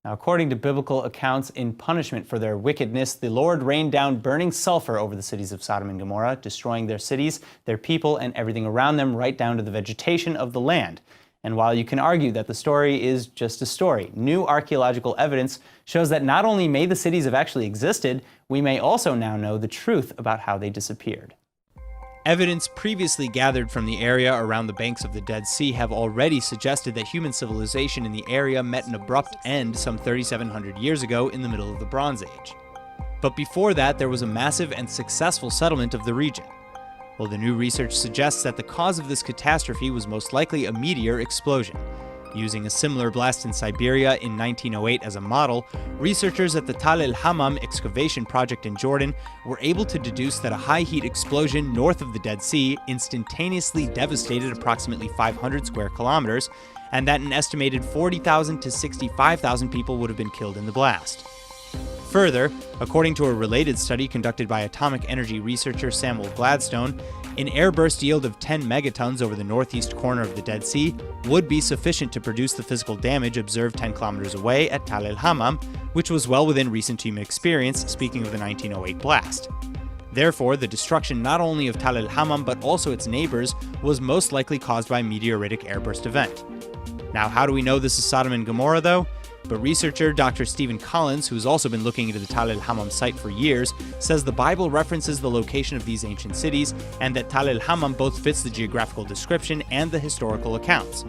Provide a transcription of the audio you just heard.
Now, according to biblical accounts, in punishment for their wickedness, the Lord rained down burning sulfur over the cities of Sodom and Gomorrah, destroying their cities, their people, and everything around them, right down to the vegetation of the land. And while you can argue that the story is just a story, new archaeological evidence shows that not only may the cities have actually existed, we may also now know the truth about how they disappeared. Evidence previously gathered from the area around the banks of the Dead Sea have already suggested that human civilization in the area met an abrupt end some 3,700 years ago in the middle of the Bronze Age. But before that, there was a massive and successful settlement of the region. Well, the new research suggests that the cause of this catastrophe was most likely a meteor explosion. Using a similar blast in Siberia in 1908 as a model, researchers at the Tal el-Hammam excavation project in Jordan were able to deduce that a high-heat explosion north of the Dead Sea instantaneously devastated approximately 500 square kilometers, and that an estimated 40,000 to 65,000 people would have been killed in the blast. Further, according to a related study conducted by atomic energy researcher Samuel Gladstone, an airburst yield of 10 megatons over the northeast corner of the Dead Sea would be sufficient to produce the physical damage observed 10 kilometers away at Tal el-Hammam, which was well within recent human experience, speaking of the 1908 blast. Therefore, the destruction not only of Tal el-Hammam but also its neighbors was most likely caused by a meteoritic airburst event. Now, how do we know this is Sodom and Gomorrah, though? But researcher Dr. Stephen Collins, who's also been looking into the Tal el-Hammam site for years, says the Bible references the location of these ancient cities and that Tal el-Hammam both fits the geographical description and the historical accounts.